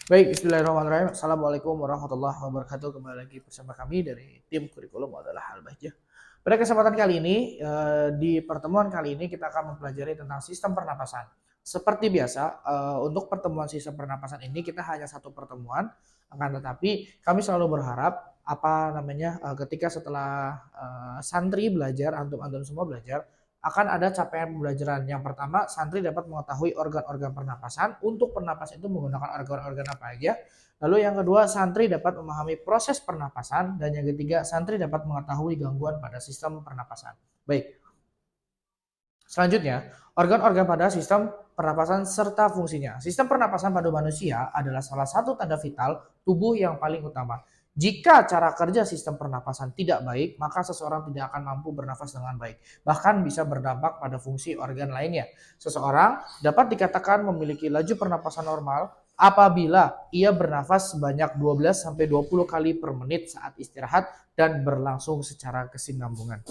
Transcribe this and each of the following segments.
Baik, bismillahirrahmanirrahim. Assalamualaikum warahmatullahi wabarakatuh. Kembali lagi bersama kami dari tim kurikulum adalah Al-Bahjah. Pada kesempatan kali ini, di pertemuan kali ini kita akan mempelajari tentang sistem pernapasan. Seperti biasa, untuk pertemuan sistem pernapasan ini kita hanya satu pertemuan, akan tetapi kami selalu berharap ketika setelah santri belajar, antum-antum semua belajar, akan ada capaian pembelajaran. Yang pertama, santri dapat mengetahui organ-organ pernapasan. Untuk pernapasan itu menggunakan organ-organ apa aja. Lalu yang kedua, santri dapat memahami proses pernapasan. Dan yang ketiga, santri dapat mengetahui gangguan pada sistem pernapasan. Baik, selanjutnya, organ-organ pada sistem pernapasan serta fungsinya. Sistem pernapasan pada manusia adalah salah satu tanda vital tubuh yang paling utama. Jika cara kerja sistem pernapasan tidak baik, maka seseorang tidak akan mampu bernafas dengan baik. Bahkan bisa berdampak pada fungsi organ lainnya. Seseorang dapat dikatakan memiliki laju pernapasan normal apabila ia bernafas sebanyak 12-20 kali per menit saat istirahat dan berlangsung secara kesinambungan.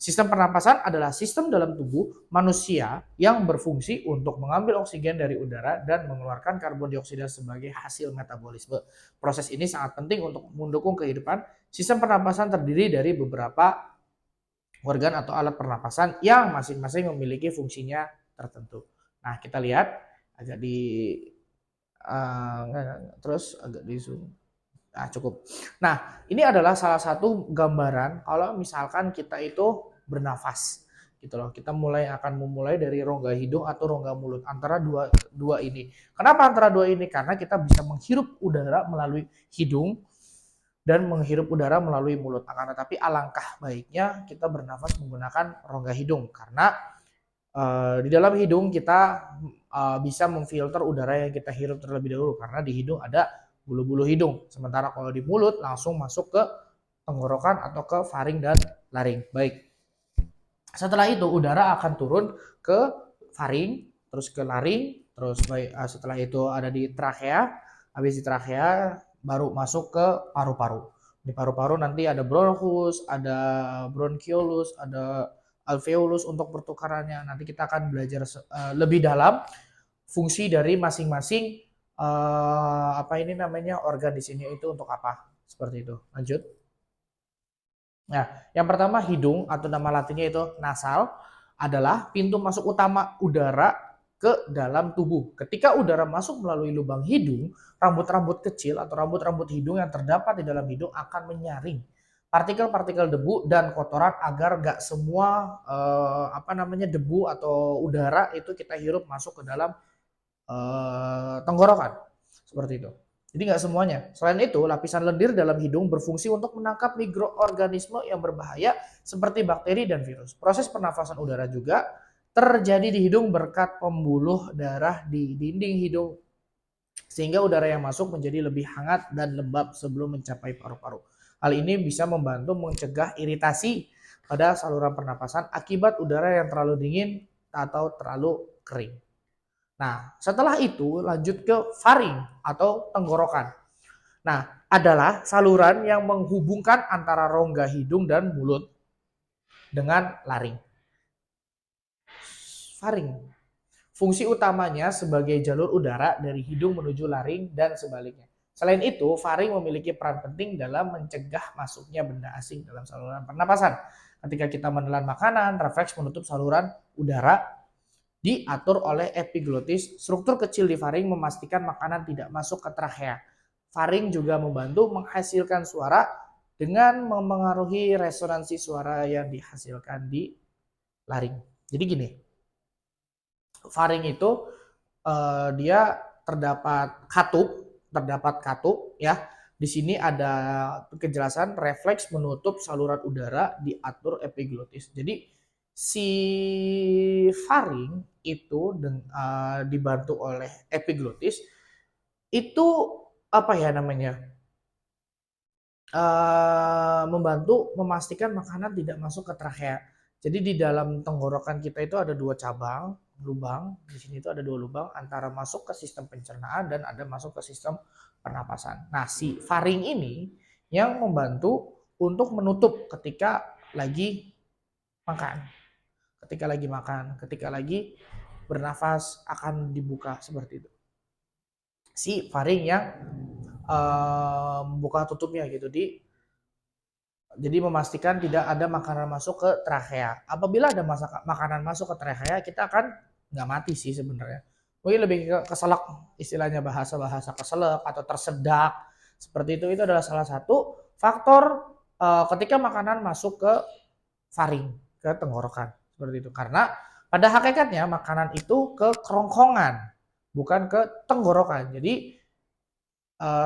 Sistem pernapasan adalah sistem dalam tubuh manusia yang berfungsi untuk mengambil oksigen dari udara dan mengeluarkan karbon dioksida sebagai hasil metabolisme. Proses ini sangat penting untuk mendukung kehidupan. Sistem pernapasan terdiri dari beberapa organ atau alat pernapasan yang masing-masing memiliki fungsinya tertentu. Nah, kita lihat agak di terus agak di zoom. Nah, cukup. Nah, ini adalah salah satu gambaran kalau misalkan kita itu bernafas gitu loh. Kita akan memulai dari rongga hidung atau rongga mulut antara dua dua ini. Kenapa antara dua ini? Karena kita bisa menghirup udara melalui hidung dan menghirup udara melalui mulut. Akan tetapi alangkah baiknya kita bernafas menggunakan rongga hidung karena di dalam hidung kita bisa memfilter udara yang kita hirup terlebih dahulu karena di hidung ada bulu-bulu hidung. Sementara kalau di mulut langsung masuk ke tenggorokan atau ke faring dan laring. Baik. Setelah itu udara akan turun ke faring, terus ke laring, terus setelah itu ada di trachea, habis di trachea baru masuk ke paru-paru. Di paru-paru nanti ada bronchus, ada bronchiolus, ada alveolus untuk pertukarannya. Nanti kita akan belajar lebih dalam fungsi dari masing-masing organ di sini itu untuk apa. Seperti itu. Lanjut. Nah, yang pertama hidung atau nama latinnya itu nasal adalah pintu masuk utama udara ke dalam tubuh. Ketika udara masuk melalui lubang hidung, rambut-rambut kecil atau rambut-rambut hidung yang terdapat di dalam hidung akan menyaring partikel-partikel debu dan kotoran agar gak semua debu atau udara itu kita hirup masuk ke dalam tenggorokan. Seperti itu. Jadi nggak semuanya. Selain itu, lapisan lendir dalam hidung berfungsi untuk menangkap mikroorganisme yang berbahaya seperti bakteri dan virus. Proses pernafasan udara juga terjadi di hidung berkat pembuluh darah di dinding hidung sehingga udara yang masuk menjadi lebih hangat dan lembab sebelum mencapai paru-paru. Hal ini bisa membantu mencegah iritasi pada saluran pernapasan akibat udara yang terlalu dingin atau terlalu kering. Nah, setelah itu lanjut ke faring atau tenggorokan. Nah, adalah saluran yang menghubungkan antara rongga hidung dan mulut dengan laring. Faring. Fungsi utamanya sebagai jalur udara dari hidung menuju laring dan sebaliknya. Selain itu, faring memiliki peran penting dalam mencegah masuknya benda asing dalam saluran pernapasan. Ketika kita menelan makanan, refleks menutup saluran udara diatur oleh epiglotis. Struktur kecil di faring memastikan makanan tidak masuk ke trachea. Faring juga membantu menghasilkan suara dengan memengaruhi resonansi suara yang dihasilkan di laring. Jadi gini, faring itu dia terdapat katup ya. Di sini ada kejelasan refleks menutup saluran udara diatur epiglotis. Jadi si faring itu dibantu oleh epiglotis itu membantu memastikan makanan tidak masuk ke trachea. Jadi di dalam tenggorokan kita itu ada dua cabang lubang. Di sini itu ada dua lubang antara masuk ke sistem pencernaan dan ada masuk ke sistem pernapasan. Nah, si faring ini yang membantu untuk menutup ketika lagi makan. Ketika lagi bernafas akan dibuka seperti itu. si faring yang membuka tutupnya gitu. Jadi memastikan tidak ada makanan masuk ke trachea. Apabila ada makanan masuk ke trachea, kita akan nggak mati sih sebenarnya. Mungkin lebih ke keselak, istilahnya bahasa-bahasa keselak atau tersedak. Seperti itu adalah salah satu faktor ketika makanan masuk ke faring, ke tenggorokan. Seperti itu. Karena pada hakikatnya makanan itu ke kerongkongan, bukan ke tenggorokan. Jadi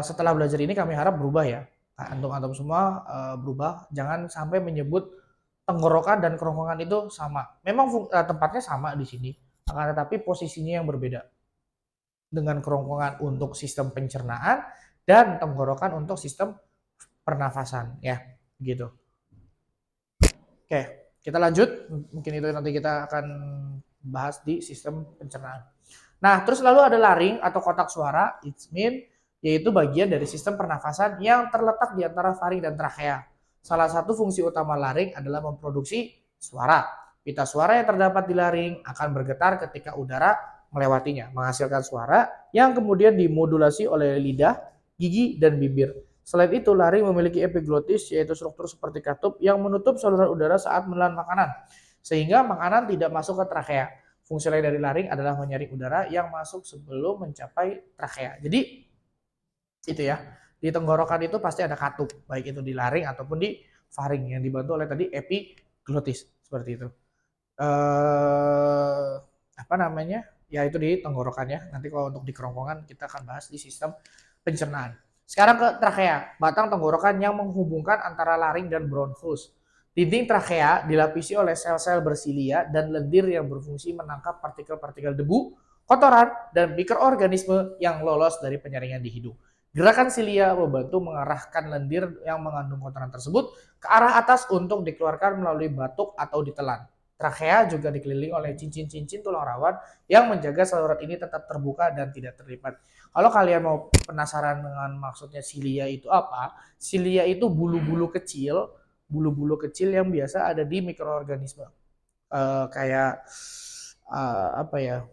setelah belajar ini kami harap berubah ya. Antum-antum semua berubah, jangan sampai menyebut tenggorokan dan kerongkongan itu sama. Memang tempatnya sama di sini, akan tetapi posisinya yang berbeda. Dengan kerongkongan untuk sistem pencernaan dan tenggorokan untuk sistem pernafasan ya, gitu. Oke, kita lanjut. Mungkin itu nanti kita akan bahas di sistem pencernaan. Nah, terus lalu ada laring atau kotak suara, it mean yaitu bagian dari sistem pernafasan yang terletak di antara faring dan trachea. Salah satu fungsi utama laring adalah memproduksi suara. Pita suara yang terdapat di laring akan bergetar ketika udara melewatinya, menghasilkan suara yang kemudian dimodulasi oleh lidah, gigi, dan bibir. Selain itu, laring memiliki epiglotis, yaitu struktur seperti katup yang menutup saluran udara saat menelan makanan, sehingga makanan tidak masuk ke trachea. Fungsi lain dari laring adalah menyaring udara yang masuk sebelum mencapai trachea. Jadi itu ya, di tenggorokan itu pasti ada katup, baik itu di laring ataupun di faring yang dibantu oleh tadi epiglotis seperti itu. Apa namanya? Ya itu di tenggorokan ya. Nanti kalau untuk di kerongkongan kita akan bahas di sistem pencernaan. Sekarang ke trachea, batang tenggorokan yang menghubungkan antara laring dan bronchus. Dinding trachea dilapisi oleh sel-sel bersilia dan lendir yang berfungsi menangkap partikel-partikel debu, kotoran, dan mikroorganisme yang lolos dari penyaringan di hidung. Gerakan silia membantu mengarahkan lendir yang mengandung kotoran tersebut ke arah atas untuk dikeluarkan melalui batuk atau ditelan. Trachea juga dikelilingi oleh cincin-cincin tulang rawan yang menjaga saluran ini tetap terbuka dan tidak terlipat. Kalau kalian mau penasaran dengan maksudnya silia itu apa, silia itu bulu-bulu kecil yang biasa ada di mikroorganisme. Kayak apa ya?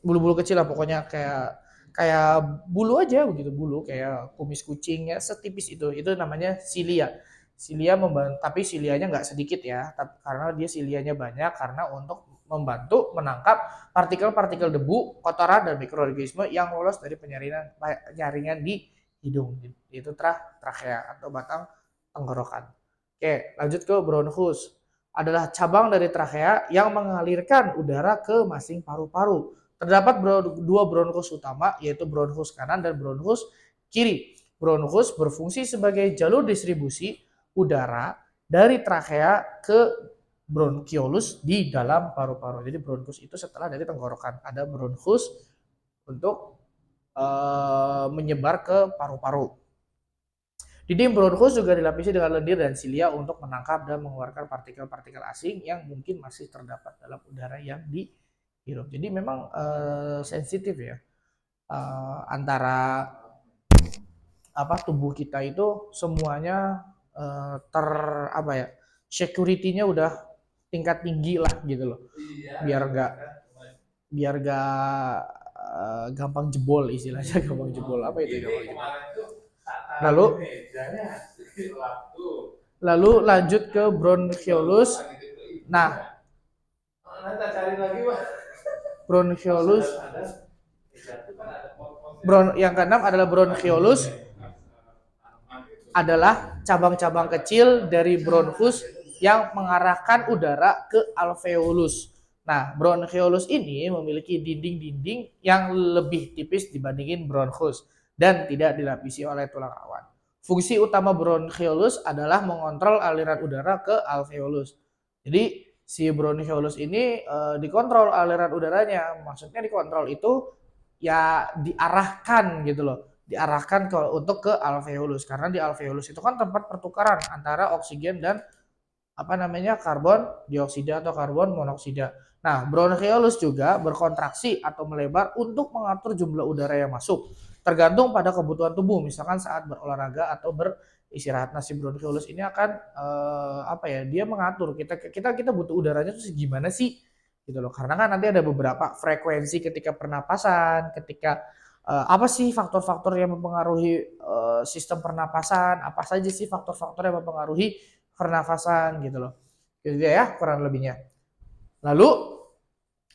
Bulu-bulu kecil lah pokoknya kayak bulu aja begitu, bulu kayak kumis kucing ya, setipis itu namanya silia. Silia membantu, tapi silianya nggak sedikit ya, karena dia silianya banyak karena untuk membantu menangkap partikel-partikel debu, kotoran, dan mikroorganisme yang lolos dari penyaringan di hidung. Itu trachea atau batang tenggorokan. Oke, lanjut ke bronchus. Adalah cabang dari trachea yang mengalirkan udara ke masing paru-paru. Terdapat dua bronchus utama, yaitu bronchus kanan dan bronchus kiri. Bronchus berfungsi sebagai jalur distribusi udara dari trachea ke bronchiolus di dalam paru-paru. Jadi bronchus itu setelah dari tenggorokan. Ada bronchus untuk menyebar ke paru-paru. Dinding bronchus juga dilapisi dengan lendir dan silia untuk menangkap dan mengeluarkan partikel-partikel asing yang mungkin masih terdapat dalam udara yang dihirup. Jadi memang sensitif ya, antara tubuh kita itu semuanya apa ya, security-nya udah tingkat tinggi lah gitu loh, biar nggak gampang jebol, istilahnya gampang jebol. Apa itu gampang jebol? Lalu lanjut ke bronchiolus. Nah, bronchiolus yang keenam adalah bronchiolus, adalah cabang-cabang kecil dari bronchus yang mengarahkan udara ke alveolus. Nah, bronchiolus ini memiliki dinding-dinding yang lebih tipis dibandingin bronchus dan tidak dilapisi oleh tulang rawan. Fungsi utama bronchiolus adalah mengontrol aliran udara ke alveolus. Jadi si bronchiolus ini dikontrol aliran udaranya. Maksudnya dikontrol itu ya diarahkan gitu loh, diarahkan untuk ke alveolus, karena di alveolus itu kan tempat pertukaran antara oksigen dan karbon dioksida atau karbon monoksida. Nah, bronchiolus juga berkontraksi atau melebar untuk mengatur jumlah udara yang masuk, tergantung pada kebutuhan tubuh, misalkan saat berolahraga atau beristirahat. Nah, si bronchiolus ini akan dia mengatur kita butuh udaranya tuh gimana sih gitu loh. Karena kan nanti ada beberapa frekuensi ketika pernapasan, ketika apa sih faktor-faktor yang mempengaruhi sistem pernapasan, apa saja sih faktor-faktor yang mempengaruhi pernafasan gitu loh. Gitu ya kurang lebihnya. Lalu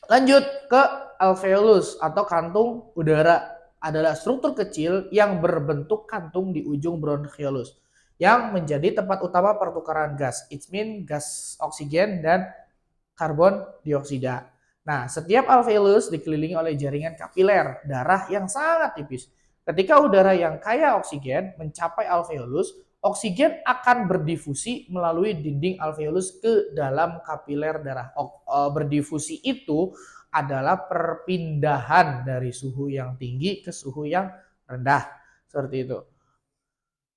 lanjut ke alveolus atau kantung udara, adalah struktur kecil yang berbentuk kantung di ujung bronchiolus yang menjadi tempat utama pertukaran gas. It means gas oksigen dan karbon dioksida. Nah, setiap alveolus dikelilingi oleh jaringan kapiler darah yang sangat tipis. Ketika udara yang kaya oksigen mencapai alveolus, oksigen akan berdifusi melalui dinding alveolus ke dalam kapiler darah. Berdifusi itu adalah perpindahan dari suhu yang tinggi ke suhu yang rendah. Seperti itu.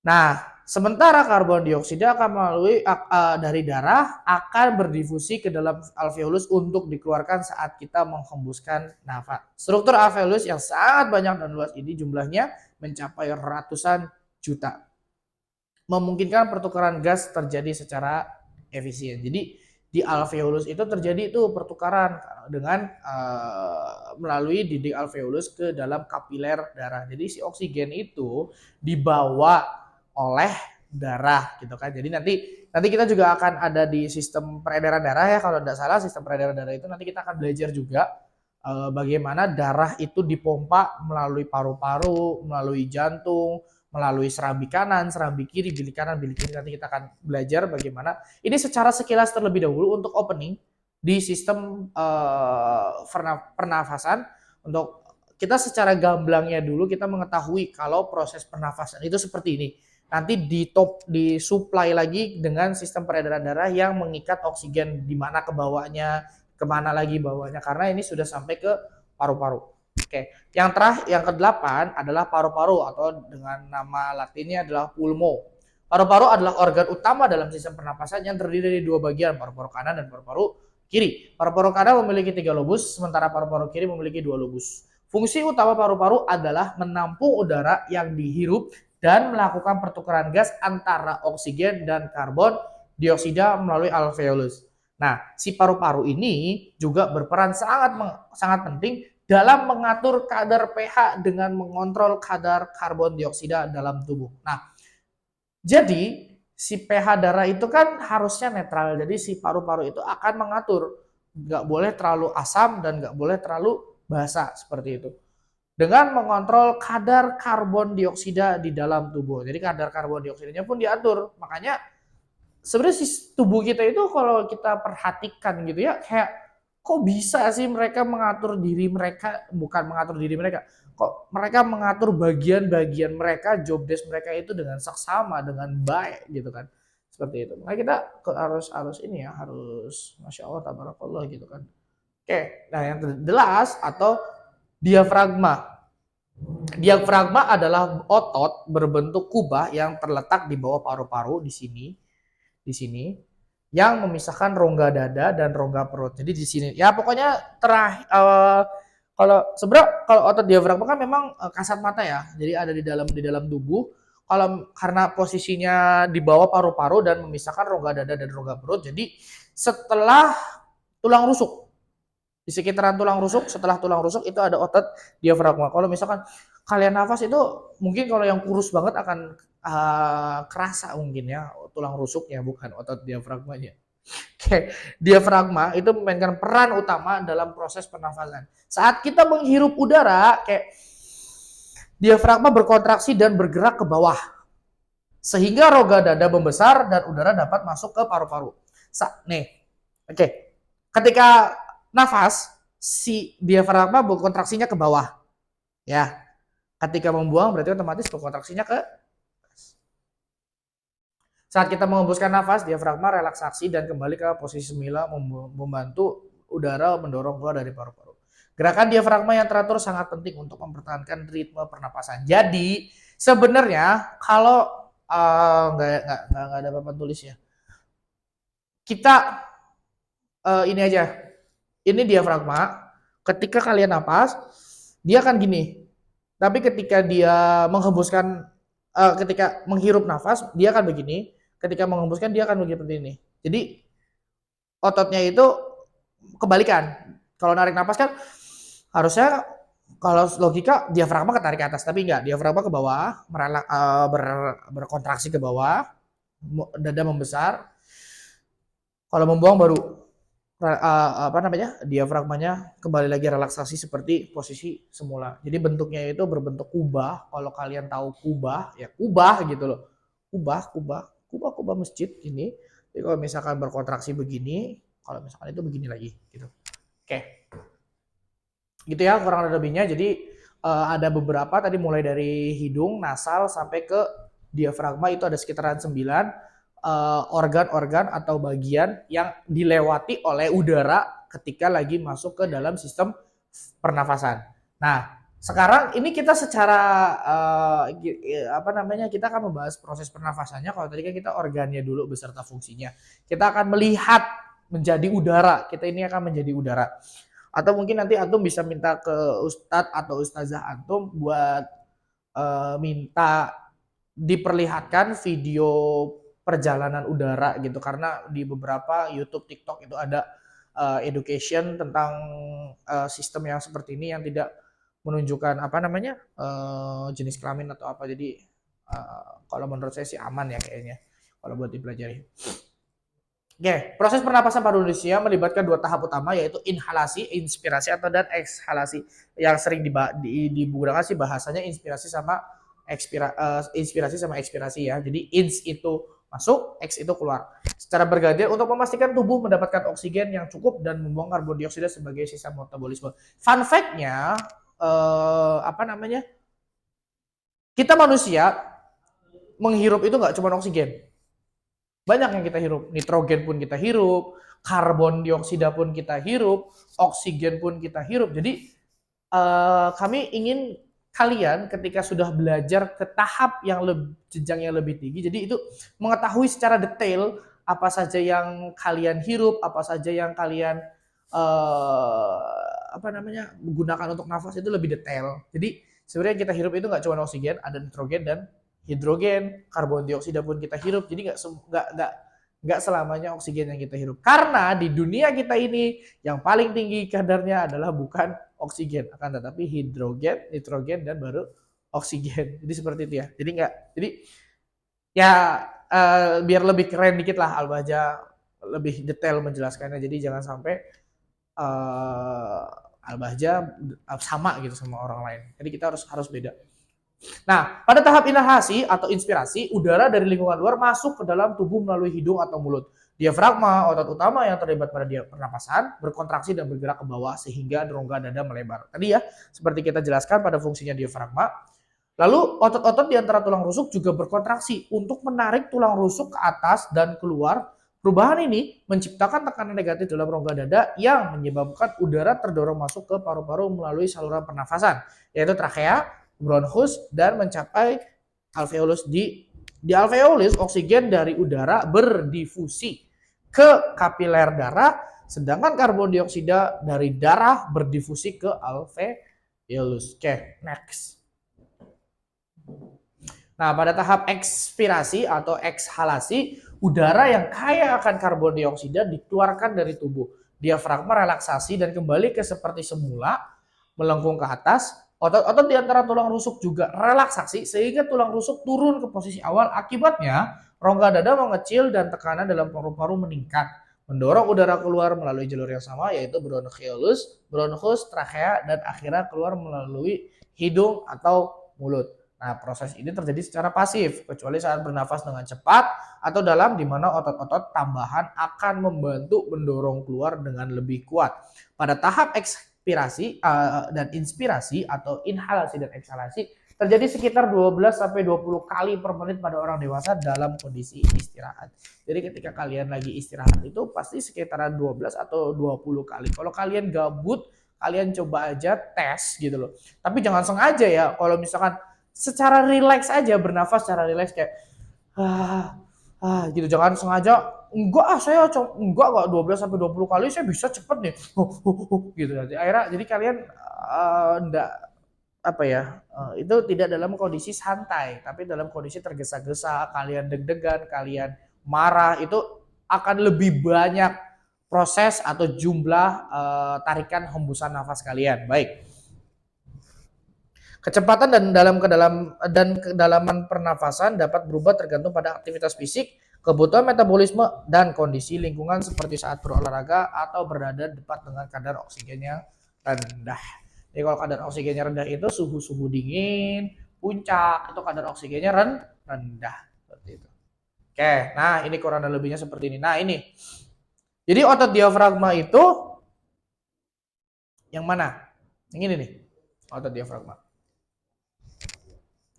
Nah, sementara karbon dioksida akan melalui dari darah akan berdifusi ke dalam alveolus untuk dikeluarkan saat kita menghembuskan nafas. Struktur alveolus yang sangat banyak dan luas ini jumlahnya mencapai ratusan juta. Memungkinkan pertukaran gas terjadi secara efisien. Jadi di alveolus itu terjadi itu pertukaran dengan melalui dinding alveolus ke dalam kapiler darah. Jadi si oksigen itu dibawa oleh darah gitu kan. Jadi nanti kita juga akan ada di sistem peredaran darah ya, kalau tidak salah sistem peredaran darah itu nanti kita akan belajar juga bagaimana darah itu dipompa melalui paru-paru, melalui jantung, melalui serambi kanan, serambi kiri, bilik kanan, bilik kiri. Nanti kita akan belajar bagaimana ini secara sekilas terlebih dahulu untuk opening di sistem pernafasan. Untuk kita secara gamblangnya dulu kita mengetahui kalau proses pernafasan itu seperti ini. Nanti disuplai lagi dengan sistem peredaran darah yang mengikat oksigen di mana kebawahnya, kemana lagi bawahnya, karena ini sudah sampai ke paru-paru. Oke, yang ke-8 adalah paru-paru atau dengan nama latinnya adalah pulmo. Paru-paru adalah organ utama dalam sistem pernapasan yang terdiri dari dua bagian, paru-paru kanan dan paru-paru kiri. Paru-paru kanan memiliki 3 lobus, sementara paru-paru kiri memiliki 2 lobus. Fungsi utama paru-paru adalah menampung udara yang dihirup dan melakukan pertukaran gas antara oksigen dan karbon dioksida melalui alveolus. Nah, si paru-paru ini juga berperan sangat penting dalam mengatur kadar pH dengan mengontrol kadar karbon dioksida dalam tubuh. Nah, jadi si pH darah itu kan harusnya netral. Jadi si paru-paru itu akan mengatur, nggak boleh terlalu asam dan nggak boleh terlalu basa seperti itu. Dengan mengontrol kadar karbon dioksida di dalam tubuh. Jadi kadar karbon dioksidanya pun diatur. Makanya sebenarnya si tubuh kita itu kalau kita perhatikan gitu ya, kayak kok bisa sih mereka mengatur diri mereka, bukan mengatur diri mereka, kok mereka mengatur bagian-bagian mereka, job desk mereka itu dengan seksama, dengan baik gitu kan. Seperti itu. Nah kita harus ini ya, harus Masya Allah, tabarakallah gitu kan. Oke, nah yang jelas atau diafragma. Diafragma adalah otot berbentuk kubah yang terletak di bawah paru-paru di sini yang memisahkan rongga dada dan rongga perut. Jadi di sini ya pokoknya kalau sebenarnya kalau otot diafragma kan memang kasat mata ya. Jadi ada di dalam tubuh. Kalau karena posisinya di bawah paru-paru dan memisahkan rongga dada dan rongga perut. Jadi setelah tulang rusuk, di sekitaran tulang rusuk, setelah tulang rusuk itu ada otot diafragma. Kalau misalkan kalian nafas itu mungkin kalau yang kurus banget akan kerasa mungkin ya tulang rusuknya, bukan otot diafragmanya. Oke, diafragma itu memainkan peran utama dalam proses pernafasan. Saat kita menghirup udara, kayak diafragma berkontraksi dan bergerak ke bawah, sehingga rongga dada membesar dan udara dapat masuk ke paru-paru. Nih, oke. Ketika nafas, si diafragma berkontraksinya ke bawah. Ya. Ketika membuang berarti otomatis berkontraksinya ke saat kita mengembuskan nafas, diafragma relaksasi dan kembali ke posisi semula membantu udara mendorong keluar dari paru-paru. Gerakan diafragma yang teratur sangat penting untuk mempertahankan ritme pernapasan. Jadi sebenarnya kalau nggak ada papan tulis ya, kita ini aja. Ini diafragma. Ketika kalian napas, dia akan gini. Tapi ketika dia menghembuskan, ketika menghirup nafas, dia akan begini. Ketika menghembuskan, dia akan begini seperti ini. Jadi ototnya itu kebalikan. Kalau narik napas kan harusnya kalau logika diafragma ketarik ke atas, tapi enggak, diafragma ke bawah, berkontraksi ke bawah, dada membesar. Kalau membuang baru apa namanya, diafragmanya kembali lagi relaksasi seperti posisi semula. Jadi bentuknya itu berbentuk kubah. Kalau kalian tahu kubah, ya kubah gitu loh. Kubah masjid ini. Jadi kalau misalkan berkontraksi begini, kalau misalkan itu begini lagi gitu. Oke. Gitu ya kurang lebihnya. Jadi ada beberapa tadi mulai dari hidung, nasal sampai ke diafragma itu ada sekitaran 9 organ-organ atau bagian yang dilewati oleh udara ketika lagi masuk ke dalam sistem pernafasan. Nah, sekarang ini kita secara apa namanya, kita akan membahas proses pernafasannya. Kalau tadi kan kita organnya dulu beserta fungsinya. Kita akan melihat menjadi udara. Kita ini akan menjadi udara. Atau mungkin nanti antum bisa minta ke ustadz atau ustazah antum buat minta diperlihatkan video perjalanan udara gitu, karena di beberapa YouTube, TikTok itu ada education tentang sistem yang seperti ini yang tidak menunjukkan apa namanya jenis kelamin atau apa. Jadi kalau menurut saya sih aman ya kayaknya kalau buat dipelajari. Oke, proses pernapasan pada manusia melibatkan 2 tahap utama, yaitu inhalasi, inspirasi atau dan ekshalasi. Yang sering digunakan sih bahasanya inspirasi sama inspirasi sama ekspirasi ya. Jadi ins itu masuk, X itu keluar. Secara bergantian untuk memastikan tubuh mendapatkan oksigen yang cukup dan membuang karbon dioksida sebagai sisa metabolisme. Fun fact-nya apa namanya? Kita manusia menghirup itu nggak cuma oksigen. Banyak yang kita hirup, nitrogen pun kita hirup, karbon dioksida pun kita hirup, oksigen pun kita hirup. Jadi kami ingin kalian ketika sudah belajar ke tahap yang jenjang yang lebih tinggi, jadi itu mengetahui secara detail apa saja yang kalian hirup, apa saja yang kalian apa namanya gunakan untuk nafas itu lebih detail. Jadi sebenarnya kita hirup itu nggak cuma oksigen, ada nitrogen dan hidrogen, karbon dioksida pun kita hirup. Jadi nggak selamanya oksigen yang kita hirup. Karena di dunia kita ini yang paling tinggi kadarnya adalah bukan oksigen, akan tetapi hidrogen, nitrogen dan baru oksigen. Jadi seperti itu ya. Jadi ya biar lebih keren dikit lah Al-Bahja lebih detail menjelaskannya. Jadi jangan sampai Al-Bahja sama gitu sama orang lain. Jadi kita harus beda. Nah, pada tahap inhalasi atau inspirasi, udara dari lingkungan luar masuk ke dalam tubuh melalui hidung atau mulut. Diafragma, otot utama yang terlibat pada pernapasan, berkontraksi dan bergerak ke bawah sehingga rongga dada melebar. Tadi ya, seperti kita jelaskan pada fungsinya diafragma. Lalu otot-otot di antara tulang rusuk juga berkontraksi untuk menarik tulang rusuk ke atas dan keluar. Perubahan ini menciptakan tekanan negatif dalam rongga dada yang menyebabkan udara terdorong masuk ke paru-paru melalui saluran pernafasan, yaitu trakea, bronchus, dan mencapai alveolus. Di alveolus, oksigen dari udara berdifusi ke kapiler darah, sedangkan karbon dioksida dari darah berdifusi ke alveolus. Oke, next. Nah, pada tahap ekspirasi atau ekshalasi, udara yang kaya akan karbon dioksida dikeluarkan dari tubuh. Diafragma relaksasi dan kembali ke seperti semula, melengkung ke atas. Otot-otot di antara tulang rusuk juga relaksasi sehingga tulang rusuk turun ke posisi awal. Akibatnya, rongga dada mengecil dan tekanan dalam paru-paru meningkat, mendorong udara keluar melalui jalur yang sama, yaitu bronchiolus, bronchus, trachea, dan akhirnya keluar melalui hidung atau mulut. Nah, proses ini terjadi secara pasif, kecuali saat bernafas dengan cepat atau dalam, di mana otot-otot tambahan akan membantu mendorong keluar dengan lebih kuat. Pada tahap ekspirasi dan inspirasi atau inhalasi dan eksalasi terjadi sekitar 12-20 kali per menit pada orang dewasa dalam kondisi istirahat. Jadi ketika kalian lagi istirahat itu pasti sekitaran 12 atau 20 kali. Kalau kalian gabut, kalian coba aja tes gitu loh. Tapi jangan sengaja ya, kalau misalkan secara rileks aja, bernafas secara rileks kayak gitu, jangan sengaja enggak saya enggak 12 sampai 20 kali saya bisa cepet nih gitu nanti akhirnya. Jadi kalian enggak apa ya, itu tidak dalam kondisi santai tapi dalam kondisi tergesa-gesa, kalian deg-degan, kalian marah, itu akan lebih banyak proses atau jumlah tarikan hembusan nafas kalian. Baik. Kecepatan dan kedalaman pernafasan dapat berubah tergantung pada aktivitas fisik, kebutuhan metabolisme, dan kondisi lingkungan seperti saat berolahraga atau berada dekat dengan kadar oksigennya rendah. Jadi kalau kadar oksigennya rendah itu suhu dingin, puncak itu kadar oksigennya rendah seperti itu. Oke, nah ini kurang lebihnya seperti ini. Nah ini, jadi otot diafragma itu yang mana? Yang ini nih, otot diafragma.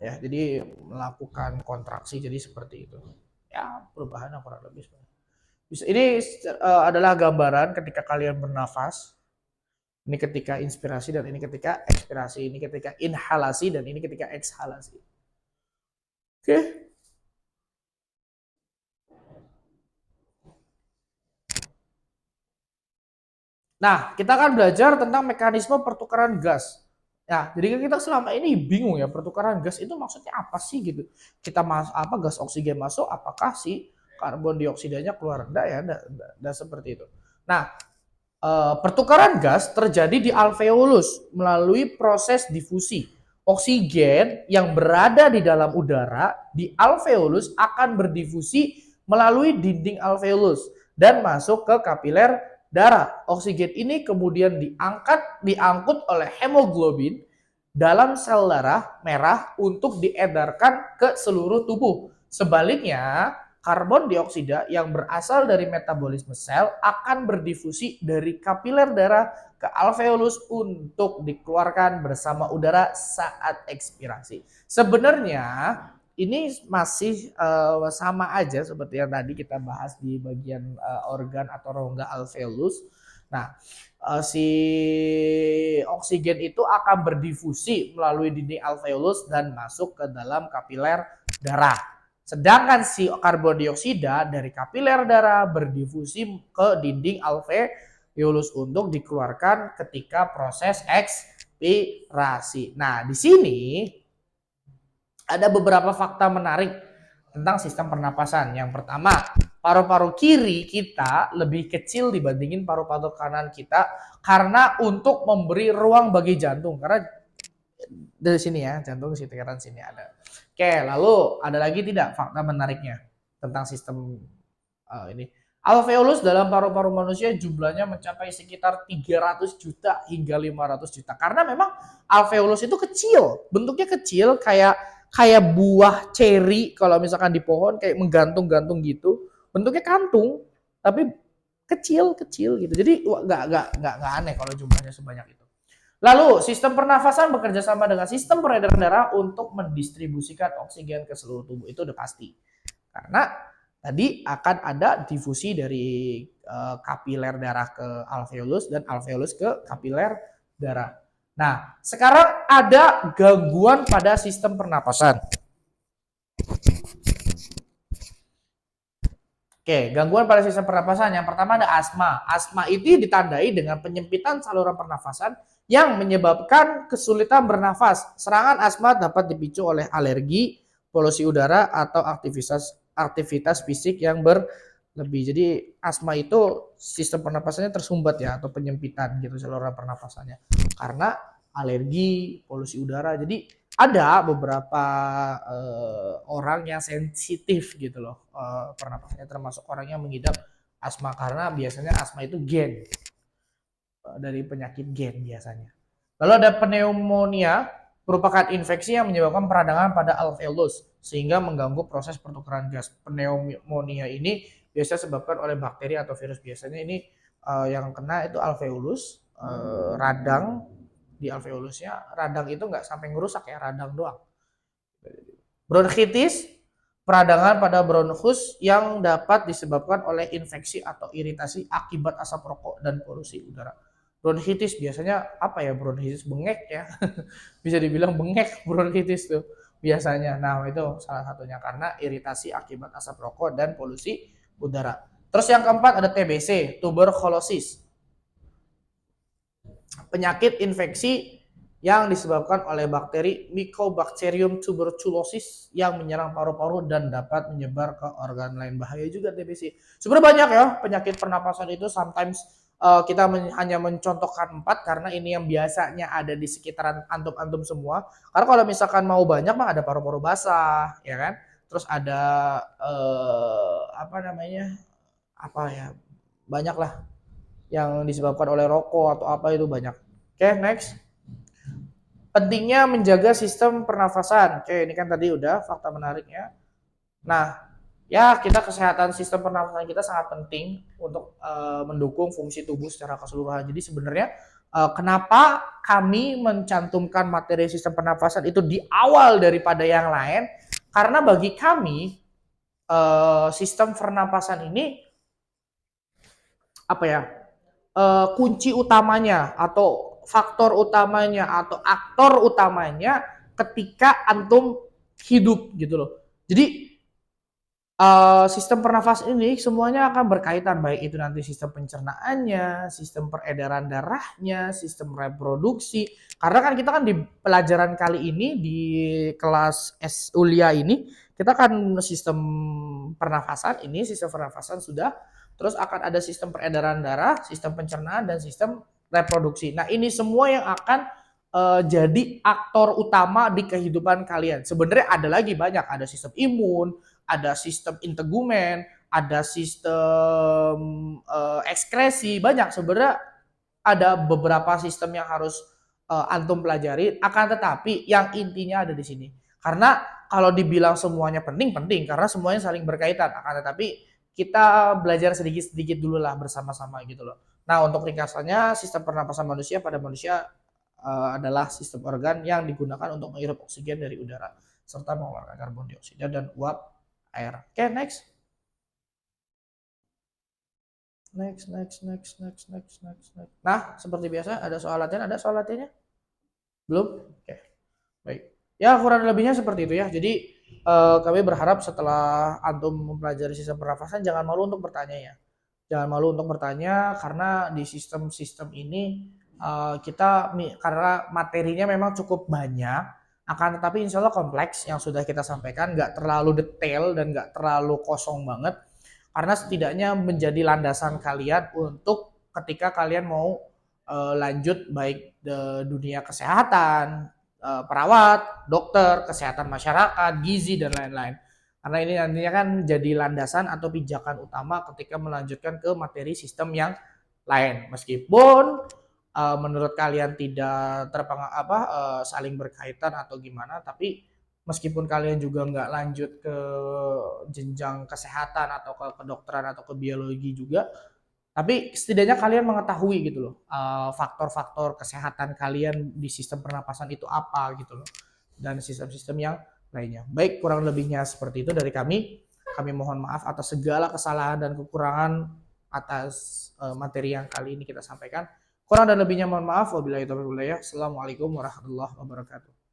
Ya, jadi melakukan kontraksi jadi seperti itu. Ya, perubahan kurang lebih. Ini adalah gambaran ketika kalian bernafas. Ini ketika inspirasi dan ini ketika ekspirasi. Ini ketika inhalasi dan ini ketika ekshalasi. Oke. Nah, kita akan belajar tentang mekanisme pertukaran gas. Ya, jadi kita selama ini bingung ya, pertukaran gas itu maksudnya apa sih gitu. Kita gas oksigen masuk, apakah si karbon dioksidanya keluar? Enggak ya, enggak seperti itu. Nah, pertukaran gas terjadi di alveolus melalui proses difusi. Oksigen yang berada di dalam udara di alveolus akan berdifusi melalui dinding alveolus dan masuk ke kapiler darah. Oksigen ini kemudian diangkut oleh hemoglobin dalam sel darah merah untuk diedarkan ke seluruh tubuh. Sebaliknya, karbon dioksida yang berasal dari metabolisme sel akan berdifusi dari kapiler darah ke alveolus untuk dikeluarkan bersama udara saat ekspirasi. Sebenarnya ini masih sama aja seperti yang tadi kita bahas di bagian organ atau rongga alveolus. Nah, si oksigen itu akan berdifusi melalui dinding alveolus dan masuk ke dalam kapiler darah. Sedangkan si karbon dioksida dari kapiler darah berdifusi ke dinding alveolus untuk dikeluarkan ketika proses ekspirasi. Nah, di sini ada beberapa fakta menarik tentang sistem pernapasan. Yang pertama, paru-paru kiri kita lebih kecil dibandingin paru-paru kanan kita karena untuk memberi ruang bagi jantung. Karena dari sini ya, jantung di sekitaran sini ada. Oke, lalu ada lagi tidak fakta menariknya tentang sistem ini? Alveolus dalam paru-paru manusia jumlahnya mencapai sekitar 300 juta hingga 500 juta. Karena memang alveolus itu kecil, bentuknya kecil kayak buah ceri kalau misalkan di pohon kayak menggantung-gantung gitu. Bentuknya kantung tapi kecil gitu. Jadi nggak aneh kalau jumlahnya sebanyak itu. Lalu sistem pernafasan bekerja sama dengan sistem peredaran darah untuk mendistribusikan oksigen ke seluruh tubuh. Itu udah pasti. Karena tadi akan ada difusi dari kapiler darah ke alveolus dan alveolus ke kapiler darah. Nah, sekarang ada gangguan pada sistem pernapasan. Oke, gangguan pada sistem pernapasan. Yang pertama ada asma. Asma itu ditandai dengan penyempitan saluran pernafasan yang menyebabkan kesulitan bernafas. Serangan asma dapat dipicu oleh alergi, polusi udara, atau aktivitas fisik yang berlebih. Jadi asma itu sistem pernapasannya tersumbat ya, atau penyempitan gitu saluran pernapasannya karena alergi, polusi udara. Jadi ada beberapa orang yang sensitif gitu loh pernapasannya, termasuk orang yang mengidap asma karena biasanya asma itu gen dari penyakit gen biasanya. Lalu ada pneumonia, merupakan infeksi yang menyebabkan peradangan pada alveolus sehingga mengganggu proses pertukaran gas. Pneumonia ini biasanya disebabkan oleh bakteri atau virus. Biasanya ini yang kena itu alveolus, radang di alveolusnya. Radang itu nggak sampai ngerusak ya, radang doang. Bronkitis, peradangan pada bronkus yang dapat disebabkan oleh infeksi atau iritasi akibat asap rokok dan polusi udara. Bronkitis biasanya apa ya, bronkitis bengek ya. Bisa dibilang bengek bronkitis tuh biasanya. Nah, itu salah satunya karena iritasi akibat asap rokok dan polusi udara. Terus yang keempat ada TBC, tuberkulosis. Penyakit infeksi yang disebabkan oleh bakteri Mycobacterium tuberculosis yang menyerang paru-paru dan dapat menyebar ke organ lain. Bahaya juga TBC. Sebenarnya banyak ya penyakit pernapasan itu, sometimes kita hanya mencontohkan 4 karena ini yang biasanya ada di sekitaran antum-antum semua. Karena kalau misalkan mau banyak mah ada paru-paru basah, ya kan? Terus ada apa namanya? Apa ya? Banyak lah yang disebabkan oleh rokok atau apa itu banyak. Oke, next. Pentingnya menjaga sistem pernafasan. Oke, ini kan tadi udah fakta menariknya. Nah, ya kita kesehatan sistem pernafasan kita sangat penting untuk mendukung fungsi tubuh secara keseluruhan. Jadi sebenarnya kenapa kami mencantumkan materi sistem pernafasan itu di awal daripada yang lain? Karena bagi kami sistem pernapasan ini apa ya? Kunci utamanya atau faktor utamanya atau aktor utamanya ketika antum hidup gitu loh. Jadi sistem pernafasan ini semuanya akan berkaitan, baik itu nanti sistem pencernaannya, sistem peredaran darahnya, sistem reproduksi. Karena kan kita kan di pelajaran kali ini di kelas S Ulia ini kita kan sistem pernafasan ini, sistem pernafasan sudah, terus akan ada sistem peredaran darah, sistem pencernaan dan sistem reproduksi. Nah, ini semua yang akan jadi aktor utama di kehidupan kalian. Sebenarnya ada lagi banyak, ada sistem imun, ada sistem integumen, ada sistem ekskresi, banyak sebenarnya ada beberapa sistem yang harus antum pelajari. Akan tetapi yang intinya ada di sini. Karena kalau dibilang semuanya penting karena semuanya saling berkaitan. Akan tetapi kita belajar sedikit-sedikit dulu lah bersama-sama gitu loh. Nah, untuk ringkasannya, sistem pernapasan manusia pada manusia adalah sistem organ yang digunakan untuk menghirup oksigen dari udara serta mengeluarkan karbon dioksida dan uap air. Oke, next. Next. Nah, seperti biasa ada soal latihan, ada soal latihannya? Belum? Oke. Baik. Ya, kurang lebihnya seperti itu ya. Jadi kami berharap setelah antum mempelajari sistem pernafasan jangan malu untuk bertanya ya. Jangan malu untuk bertanya karena di sistem-sistem ini kita karena materinya memang cukup banyak, akan tetapi insya Allah kompleks yang sudah kita sampaikan, nggak terlalu detail dan nggak terlalu kosong banget, karena setidaknya menjadi landasan kalian untuk ketika kalian mau lanjut baik di dunia kesehatan, perawat, dokter, kesehatan masyarakat, gizi dan lain-lain. Karena ini nantinya kan jadi landasan atau pijakan utama ketika melanjutkan ke materi sistem yang lain. Meskipun menurut kalian tidak saling berkaitan atau gimana, tapi meskipun kalian juga nggak lanjut ke jenjang kesehatan atau ke kedokteran atau ke biologi juga, tapi setidaknya kalian mengetahui gitu loh faktor-faktor kesehatan kalian di sistem pernapasan itu apa gitu loh, dan sistem-sistem yang lainnya. Baik, kurang lebihnya seperti itu dari kami. Kami mohon maaf atas segala kesalahan dan kekurangan atas materi yang kali ini kita sampaikan. Kurang dan lebihnya mohon maaf. Wabillahi taufiq wal hidayah. Assalamualaikum warahmatullahi wabarakatuh.